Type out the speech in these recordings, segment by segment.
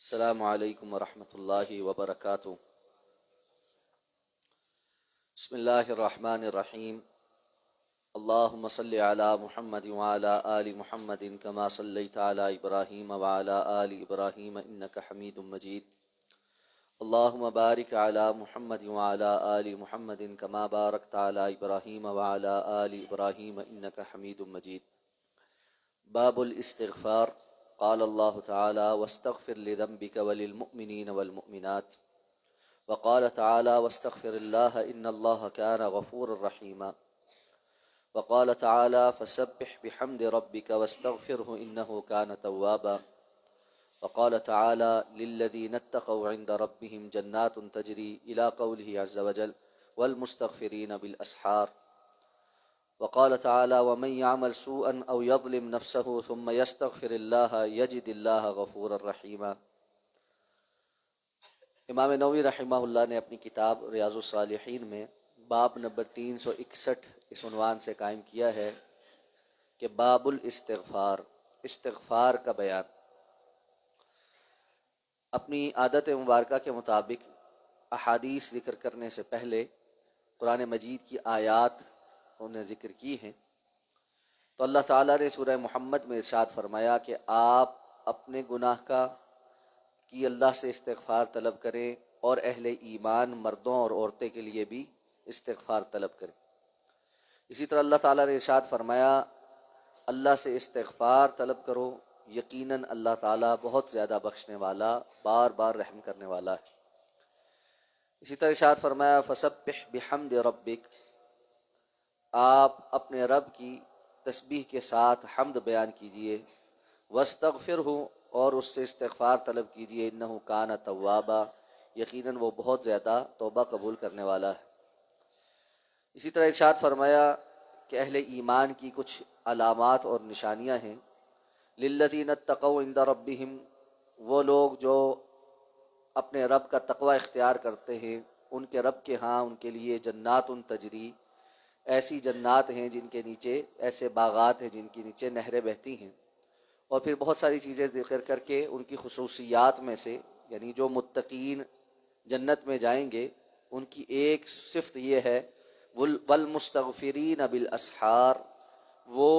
السلام علیکم ورحمۃ اللہ وبرکاتہ۔ بسم اللہ الرحمن الرحیم۔ اللہم صلی علی محمد وعلی آل محمد کما صلیت علی ابراہیم وعلی آل ابراہیم انک حمید مجید۔ اللہم بارک علی محمد وعلی آل محمد کما بارکت علی ابراہیم وعلی آل ابراہیم انک حمید مجید۔ باب الاستغفار۔ قال اللہ تعالی واستغفر لذنبک وللمؤمنین والمؤمنات، وقال تعالی واستغفر اللہ ان اللہ کان غفورا رحیما، وقال تعالی فسبح بحمد ربک واستغفرہ انہ کان توابا، وقال تعالی للذین اتقوا عند ربهم جنات تجری الى قوله عز وجل والمستغفرین بالاسحار، وقال تعالی ومن يعمل سوءا او يظلم نفسه ثم يستغفر اللہ یجد اللہ غفورا رحیما۔ امام نووی رحمہ اللہ نے اپنی کتاب ریاض الصالحین میں باب نمبر 361 اس عنوان سے قائم کیا ہے کہ باب الاستغفار، استغفار کا بیان۔ اپنی عادت مبارکہ کے مطابق احادیث ذکر کرنے سے پہلے قرآن مجید کی آیات انہیں ذکر کی ہیں، تو اللہ تعالیٰ نے سورہ محمد میں ارشاد فرمایا کہ آپ اپنے گناہ کی اللہ سے استغفار طلب کریں اور اہل ایمان مردوں اور عورتیں کے لیے بھی استغفار طلب کریں۔ اسی طرح اللہ تعالیٰ نے ارشاد فرمایا اللہ سے استغفار طلب کرو، یقیناً اللہ تعالیٰ بہت زیادہ بخشنے والا، بار بار رحم کرنے والا ہے۔ اسی طرح ارشاد فرمایا فسبح بحمد ربک، آپ اپنے رب کی تسبیح کے ساتھ حمد بیان کیجئے، واستغفرہ، اور اس سے استغفار طلب کیجئے، انہ کان توابا، یقیناً وہ بہت زیادہ توبہ قبول کرنے والا ہے۔ اسی طرح ارشاد فرمایا کہ اہل ایمان کی کچھ علامات اور نشانیاں ہیں۔ للذین اتقوا عند ربہم، وہ لوگ جو اپنے رب کا تقوی اختیار کرتے ہیں، ان کے رب کے ہاں ان کے لیے جنات تجری، ایسی جنات ہیں جن کے نیچے، ایسے باغات ہیں جن کے نیچے نہریں بہتی ہیں، اور پھر بہت ساری چیزیں ذکر کر کے ان کی خصوصیات میں سے، یعنی جو متقین جنت میں جائیں گے ان کی ایک صفت یہ ہے والمستغفرین بالاسحار، وہ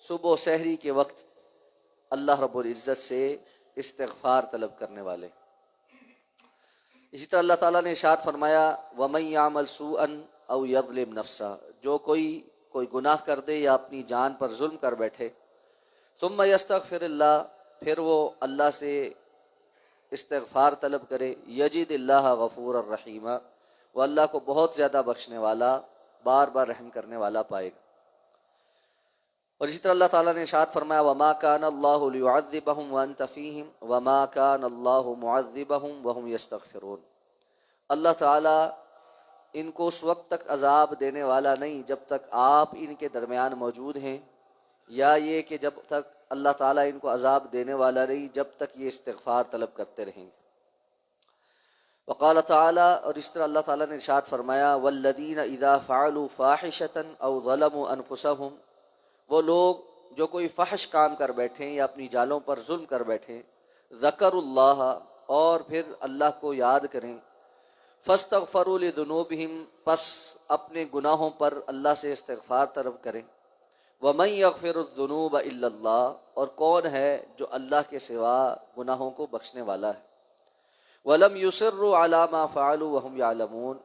صبح و سحری کے وقت اللہ رب العزت سے استغفار طلب کرنے والے۔ اسی طرح اللہ تعالیٰ نے ارشاد فرمایا وَمَن يَعْمَلْ سُوءًا أَوْ يَظْلِمْ نَفْسَهُ، جو کوئی گناہ کر دے یا اپنی جان پر ظلم کر بیٹھے، ثم یستغفر اللہ، پھر وہ اللہ سے استغفار طلب کرے، یجد اللہ غفور الرحیم، وہ اللہ کو بہت زیادہ بخشنے والا، بار بار رحم کرنے والا پائے گا۔ اور اسی طرح اللہ تعالیٰ نے ارشاد فرمایا وما کان اللہ لیعذبہم وانت فیہم وما کان اللہ معذبہم وہم یستغفرون، اللہ تعالیٰ ان کو اس وقت تک عذاب دینے والا نہیں جب تک آپ ان کے درمیان موجود ہیں، یا یہ کہ جب تک اللہ تعالیٰ ان کو عذاب دینے والا نہیں جب تک یہ استغفار طلب کرتے رہیں گے۔ وقال تعالیٰ، اور اس طرح اللہ تعالیٰ نے ارشاد فرمایا والذین اذا فعلوا فاحشۃ او ظلموا انفسہم، وہ لوگ جو کوئی فحش کام کر بیٹھیں یا اپنی جانوں پر ظلم کر بیٹھیں، ذکروا اللہ، اور پھر اللہ کو یاد کریں، فاستغفروا لذنوبہم، پس اپنے گناہوں پر اللہ سے استغفار طلب کریں، وَمَن يَغْفِرُ الذُّنُوبَ إِلَّا اللَّهُ، اور کون ہے جو اللہ کے سوا گناہوں کو بخشنے والا ہے، وَلَمْ يُصِرُّوا عَلَى مَا فَعَلُوا وَهُمْ يَعْلَمُونَ،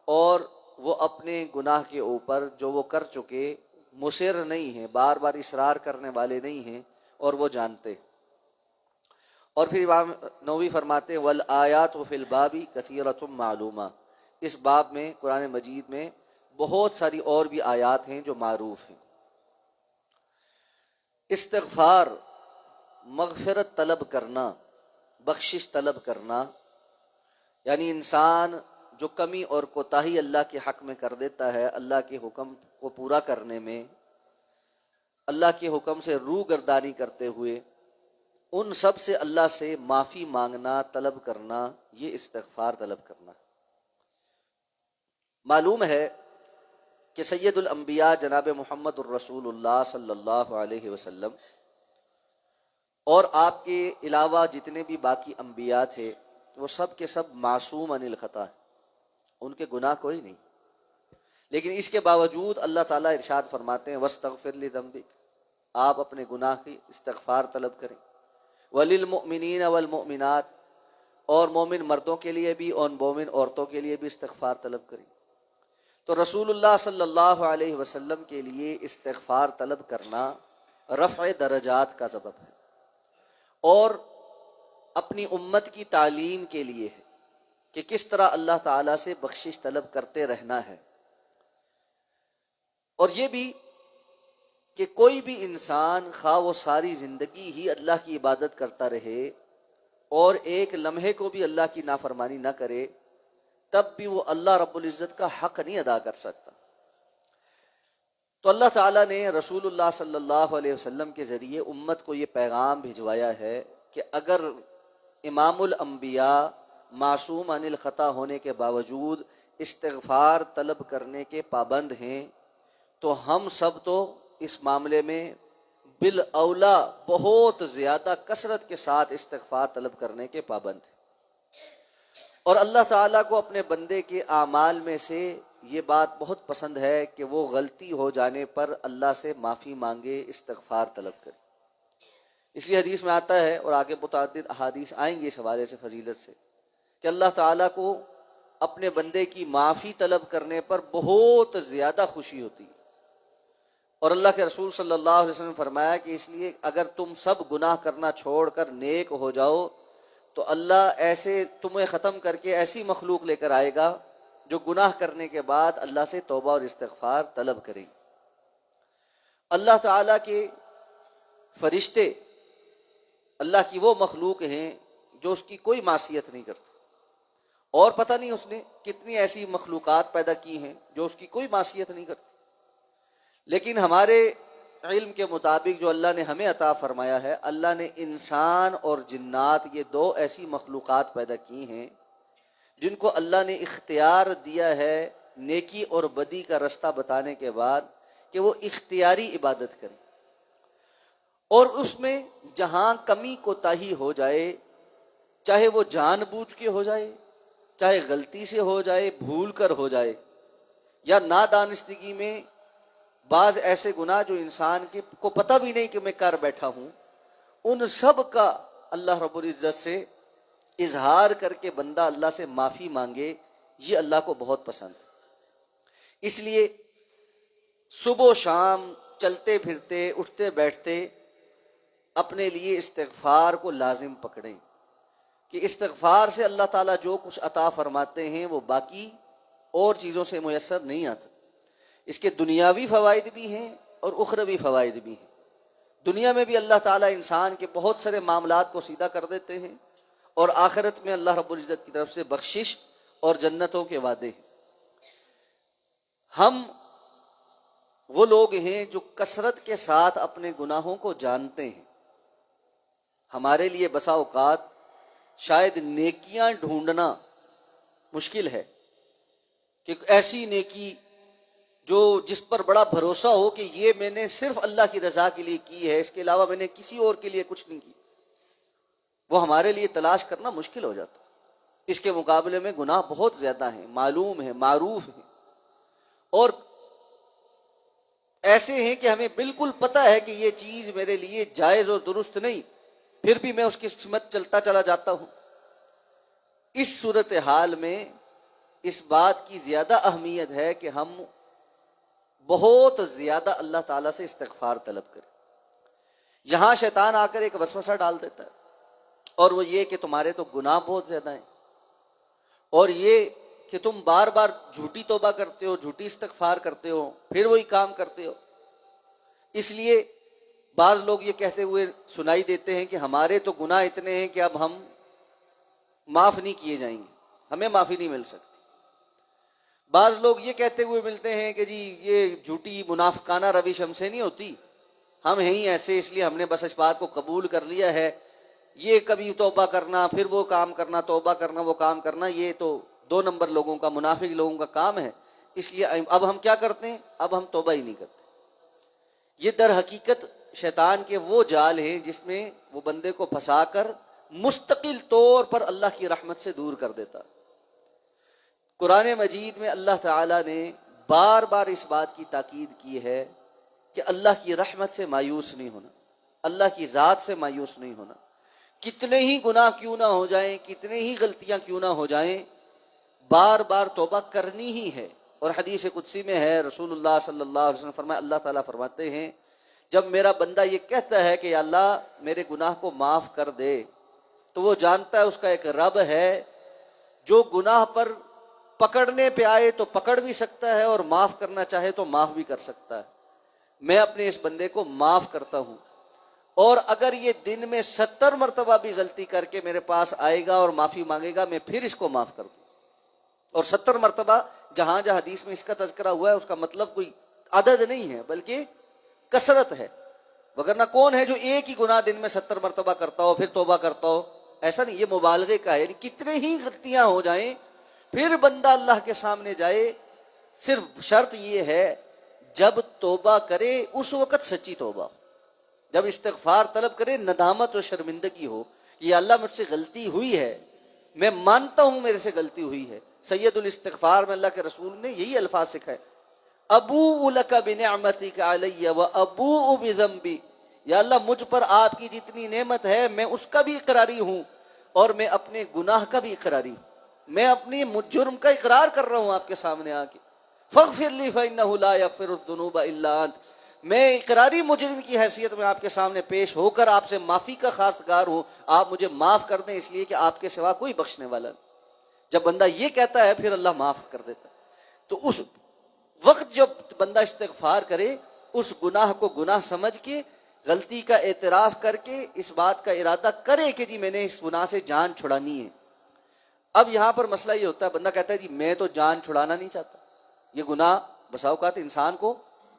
اور وہ اپنے گناہ کے اوپر جو وہ کر چکے مصر نہیں ہیں، بار بار اصرار کرنے والے نہیں ہیں، اور وہ جانتے ہیں۔ اور پھر امام نووی فرماتے ہیں وَالْآيَاتُ فِي الْبَابِ كَثِيرَةٌ مَعْلُومَةٌ، اس باب میں قرآن مجید میں بہت ساری اور بھی آیات ہیں جو معروف ہیں۔ استغفار، مغفرت طلب کرنا، بخشش طلب کرنا، یعنی انسان جو کمی اور کوتاہی اللہ کے حق میں کر دیتا ہے، اللہ کے حکم کو پورا کرنے میں، اللہ کے حکم سے روگردانی کرتے ہوئے، ان سب سے اللہ سے معافی مانگنا، طلب کرنا، یہ استغفار طلب کرنا۔ معلوم ہے کہ سید الانبیاء جناب محمد الرسول اللہ صلی اللہ علیہ وسلم اور آپ کے علاوہ جتنے بھی باقی انبیاء تھے وہ سب کے سب معصوم عن الخطا، ان کے گناہ کوئی نہیں، لیکن اس کے باوجود اللہ تعالیٰ ارشاد فرماتے ہیں وَاسْتَغْفِرْ لِذَنبِكَ، آپ اپنے گناہ کی استغفار طلب کریں، وَلِلْمُؤْمِنِينَ وَالْمُؤْمِنَاتِ، اور مومن مردوں کے لیے بھی اور مومن عورتوں کے لیے بھی استغفار طلب کریں۔ تو رسول اللہ صلی اللہ علیہ وسلم کے لیے استغفار طلب کرنا رفع درجات کا سبب ہے، اور اپنی امت کی تعلیم کے لیے ہے کہ کس طرح اللہ تعالیٰ سے بخشش طلب کرتے رہنا ہے۔ اور یہ بھی کہ کوئی بھی انسان خواہ وہ ساری زندگی ہی اللہ کی عبادت کرتا رہے اور ایک لمحے کو بھی اللہ کی نافرمانی نہ کرے، تب بھی وہ اللہ رب العزت کا حق نہیں ادا کر سکتا۔ تو اللہ تعالیٰ نے رسول اللہ صلی اللہ علیہ وسلم کے ذریعے امت کو یہ پیغام بھجوایا ہے کہ اگر امام الانبیاء معصوم عن الخطا ہونے کے باوجود استغفار طلب کرنے کے پابند ہیں، تو ہم سب تو اس معاملے میں بالاولا بہت زیادہ کثرت کے ساتھ استغفار طلب کرنے کے پابند ہیں۔ اور اللہ تعالیٰ کو اپنے بندے کے اعمال میں سے یہ بات بہت پسند ہے کہ وہ غلطی ہو جانے پر اللہ سے معافی مانگے، استغفار طلب کرے۔ اس لیے حدیث میں آتا ہے، اور آگے متعدد احادیث آئیں گے اس حوالے سے فضیلت سے، کہ اللہ تعالیٰ کو اپنے بندے کی معافی طلب کرنے پر بہت زیادہ خوشی ہوتی ہے۔ اور اللہ کے رسول صلی اللہ علیہ وسلم نے فرمایا کہ اس لیے اگر تم سب گناہ کرنا چھوڑ کر نیک ہو جاؤ تو اللہ ایسے تمہیں ختم کر کے ایسی مخلوق لے کر آئے گا جو گناہ کرنے کے بعد اللہ سے توبہ اور استغفار طلب کرے۔ اللہ تعالیٰ کے فرشتے اللہ کی وہ مخلوق ہیں جو اس کی کوئی معصیت نہیں کرتے، اور پتہ نہیں اس نے کتنی ایسی مخلوقات پیدا کی ہیں جو اس کی کوئی معصیت نہیں کرتی، لیکن ہمارے علم کے مطابق جو اللہ نے ہمیں عطا فرمایا ہے، اللہ نے انسان اور جنات یہ دو ایسی مخلوقات پیدا کی ہیں جن کو اللہ نے اختیار دیا ہے نیکی اور بدی کا رستہ بتانے کے بعد کہ وہ اختیاری عبادت کریں، اور اس میں جہاں کمی کوتاہی ہو جائے، چاہے وہ جان بوجھ کے ہو جائے، چاہے غلطی سے ہو جائے، بھول کر ہو جائے، یا نادانستگی میں بعض ایسے گناہ جو انسان کو پتہ بھی نہیں کہ میں کر بیٹھا ہوں، ان سب کا اللہ رب العزت سے اظہار کر کے بندہ اللہ سے معافی مانگے، یہ اللہ کو بہت پسند ہے۔ اس لیے صبح و شام چلتے پھرتے اٹھتے بیٹھتے اپنے لیے استغفار کو لازم پکڑیں، کہ استغفار سے اللہ تعالیٰ جو کچھ عطا فرماتے ہیں وہ باقی اور چیزوں سے میسر نہیں آتا۔ اس کے دنیاوی فوائد بھی ہیں اور اخروی فوائد بھی ہیں۔ دنیا میں بھی اللہ تعالیٰ انسان کے بہت سارے معاملات کو سیدھا کر دیتے ہیں، اور آخرت میں اللہ رب العزت کی طرف سے بخشش اور جنتوں کے وعدے ہیں۔ ہم وہ لوگ ہیں جو کثرت کے ساتھ اپنے گناہوں کو جانتے ہیں۔ ہمارے لیے بسا اوقات شاید نیکیاں ڈھونڈنا مشکل ہے، کہ ایسی نیکی جو جس پر بڑا بھروسہ ہو کہ یہ میں نے صرف اللہ کی رضا کے لیے کی ہے، اس کے علاوہ میں نے کسی اور کے لیے کچھ نہیں کی، وہ ہمارے لیے تلاش کرنا مشکل ہو جاتا۔ اس کے مقابلے میں گناہ بہت زیادہ ہیں، معلوم ہیں، معروف ہیں، اور ایسے ہیں کہ ہمیں بالکل پتہ ہے کہ یہ چیز میرے لیے جائز اور درست نہیں، پھر بھی میں اس کی سمت چلتا چلا جاتا ہوں۔ اس صورتحال میں اس بات کی زیادہ اہمیت ہے کہ ہم بہت زیادہ اللہ تعالیٰ سے استغفار طلب کریں۔ یہاں شیطان آ کر ایک وسوسہ ڈال دیتا ہے، اور وہ یہ کہ تمہارے تو گناہ بہت زیادہ ہیں، اور یہ کہ تم بار بار جھوٹی توبہ کرتے ہو، جھوٹی استغفار کرتے ہو، پھر وہی کام کرتے ہو۔ اس لیے بعض لوگ یہ کہتے ہوئے سنائی دیتے ہیں کہ ہمارے تو گناہ اتنے ہیں کہ اب ہم معاف نہیں کیے جائیں گے، ہمیں معافی نہیں مل سکتی۔ بعض لوگ یہ کہتے ہوئے ملتے ہیں کہ جی یہ جھوٹی منافقانہ روش ہم سے نہیں ہوتی، ہم ہیں ہی ایسے، اس لیے ہم نے بس اس بات کو قبول کر لیا ہے، یہ کبھی توبہ کرنا پھر وہ کام کرنا، توبہ کرنا وہ کام کرنا، یہ تو 2 نمبر لوگوں کا، منافق لوگوں کا کام ہے، اس لیے اب ہم کیا کرتے ہیں، اب ہم توبہ ہی نہیں کرتے۔ یہ در حقیقت شیطان کے وہ جال ہیں جس میں وہ بندے کو پھنسا کر مستقل طور پر اللہ کی رحمت سے دور کر دیتا۔ قرآن مجید میں اللہ تعالیٰ نے بار بار اس بات کی تاکید کی ہے کہ اللہ کی رحمت سے مایوس نہیں ہونا، اللہ کی ذات سے مایوس نہیں ہونا۔ کتنے ہی گناہ کیوں نہ ہو جائیں، کتنے ہی غلطیاں کیوں نہ ہو جائیں، بار بار توبہ کرنی ہی ہے۔ اور حدیث قدسی میں ہے، رسول اللہ صلی اللہ علیہ وسلم فرمایا، اللہ تعالیٰ فرماتے ہیں جب میرا بندہ یہ کہتا ہے کہ یا اللہ میرے گناہ کو معاف کر دے، تو وہ جانتا ہے اس کا ایک رب ہے جو گناہ پر پکڑنے پہ آئے تو پکڑ بھی سکتا ہے اور معاف کرنا چاہے تو معاف بھی کر سکتا ہے۔ میں اپنے اس بندے کو معاف کرتا ہوں، اور اگر یہ دن میں 70 مرتبہ بھی غلطی کر کے میرے پاس آئے گا اور معافی مانگے گا، میں پھر اس کو معاف کر دوں۔ اور 70 مرتبہ جہاں جہاں حدیث میں اس کا تذکرہ ہوا ہے، اس کا مطلب کوئی عدد نہیں ہے بلکہ کثرت ہے، وگرنہ کون ہے جو ایک ہی گناہ دن میں 70 مرتبہ کرتا ہو پھر توبہ کرتا ہو؟ ایسا نہیں، یہ مبالغے کا ہے، یعنی کتنے ہی غلطیاں ہو جائیں پھر بندہ اللہ کے سامنے جائے، صرف شرط یہ ہے جب توبہ کرے اس وقت سچی توبہ، جب استغفار طلب کرے ندامت و شرمندگی ہو کہ یا اللہ مجھ سے غلطی ہوئی ہے، میں مانتا ہوں میرے سے غلطی ہوئی ہے۔ سید الاستغفار میں اللہ کے رسول نے یہی الفاظ سکھائے، ابوء لک بنعمتک علی و ابوء بذنبی، یا اللہ مجھ پر آپ کی جتنی نعمت ہے میں اس کا بھی اقراری ہوں اور میں اپنے گناہ کا بھی اقراری ہوں، میں اپنی جرم کا اقرار کر رہا ہوں آپ کے سامنے آ کے، فاغفر لی فإنہ لا یغفر الذنوب الا انت، میں اقراری مجرم کی حیثیت میں آپ کے سامنے پیش ہو کر آپ سے معافی کا خواستگار ہوں، آپ مجھے معاف کر دیں اس لیے کہ آپ کے سوا کوئی بخشنے والا نہیں۔ جب بندہ یہ کہتا ہے پھر اللہ معاف کر دیتا ہے۔ تو اس وقت جب بندہ استغفار کرے، اس گناہ کو گناہ سمجھ کے، غلطی کا اعتراف کر کے، اس بات کا ارادہ کرے کہ جی میں نے اس گناہ سے جان چھڑانی ہے۔ اب یہاں پر مسئلہ یہ ہوتا ہے، بندہ کہتا ہے جی میں تو جان چھڑانا نہیں چاہتا، یہ گناہ بسا اوقات انسان کو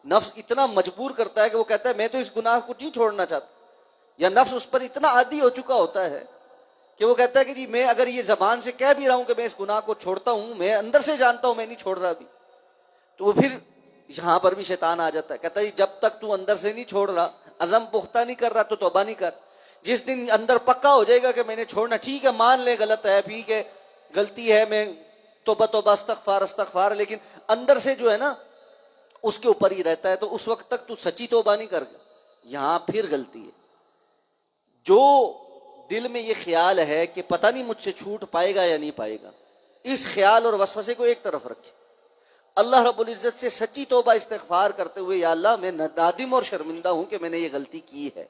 نفس اتنا مجبور کرتا ہے کہ وہ کہتا ہے میں تو اس گناہ کو نہیں چھوڑنا چاہتا، یا نفس اس پر اتنا عادی ہو چکا ہوتا ہے کہ وہ کہتا ہے کہ جی میں اگر یہ زبان سے کہہ بھی رہا ہوں کہ میں اس گناہ کو چھوڑتا ہوں، میں اندر سے جانتا ہوں میں نہیں چھوڑ رہا ابھی، تو وہ پھر یہاں پر بھی شیطان آ جاتا ہے، کہتا ہے جب تک تو اندر سے نہیں چھوڑ رہا، عزم پختہ نہیں کر رہا تو توبہ نہیں کر۔ جس دن اندر پکا ہو جائے گا کہ میں نے چھوڑنا، ٹھیک ہے مان لے غلط ہے، ٹھیک ہے غلطی ہے، میں توبہ توبہ استغفار استغفار، لیکن اندر سے جو ہے نا اس کے اوپر ہی رہتا ہے، تو اس وقت تک تو سچی توبہ نہیں کر گا، یہاں پھر غلطی ہے۔ جو دل میں یہ خیال ہے کہ پتہ نہیں مجھ سے چھوٹ پائے گا یا نہیں پائے گا، اس خیال اور وسوسے کو ایک طرف رکھے، اللہ رب العزت سے سچی توبہ استغفار کرتے ہوئے یا اللہ میں نادم اور شرمندہ ہوں کہ میں نے یہ غلطی کی ہے،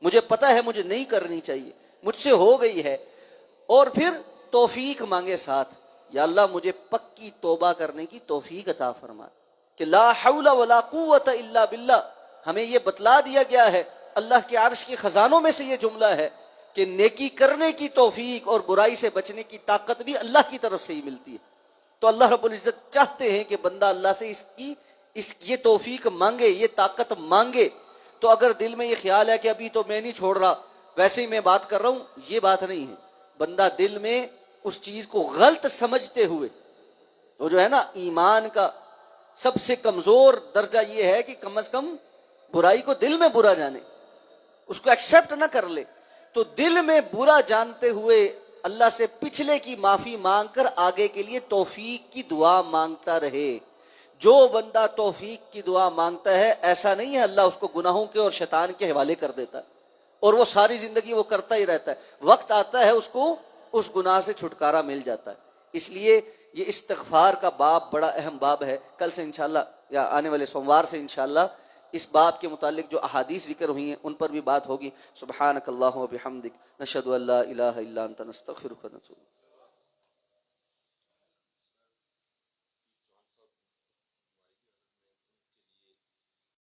مجھے پتہ ہے مجھے نہیں کرنی چاہیے، مجھ سے ہو گئی ہے، اور پھر توفیق مانگے ساتھ، یا اللہ مجھے پکی توبہ کرنے کی توفیق عطا فرما، کہ لا حول ولا قوت الا باللہ، ہمیں یہ بتلا دیا گیا ہے، اللہ کے عرش کے خزانوں میں سے یہ جملہ ہے کہ نیکی کرنے کی توفیق اور برائی سے بچنے کی طاقت بھی اللہ کی طرف سے ہی ملتی ہے۔ تو اللہ رب العزت چاہتے ہیں کہ بندہ اللہ سے یہ توفیق مانگے، یہ طاقت مانگے۔ تو اگر دل میں یہ خیال ہے کہ ابھی تو میں نہیں چھوڑ رہا، ویسے ہی میں بات کر رہا ہوں، یہ بات نہیں ہے۔ بندہ دل میں اس چیز کو غلط سمجھتے ہوئے، تو جو ہے نا ایمان کا سب سے کمزور درجہ یہ ہے کہ کم از کم برائی کو دل میں برا جانے، اس کو ایکسیپٹ نہ کر لے، تو دل میں برا جانتے ہوئے اللہ سے پچھلے کی معافی مانگ کر آگے کے لیے توفیق کی دعا مانگتا رہے۔ جو بندہ توفیق کی دعا مانگتا ہے، ایسا نہیں ہے اللہ اس کو گناہوں کے اور شیطان کے حوالے کر دیتا ہے اور وہ ساری زندگی وہ کرتا ہی رہتا ہے، وقت آتا ہے اس کو اس گناہ سے چھٹکارا مل جاتا ہے۔ اس لیے یہ استغفار کا باب بڑا اہم باب ہے۔ کل سے انشاءاللہ یا آنے والے سوموار سے انشاءاللہ اس باب کے متعلق جو احادیث ذکر ہوئی ہیں ان پر بھی بات ہوگی۔ سبحانک اللہم و بحمدک، نشہد ان لا الہ الا انت، نستغفرک و نتوب۔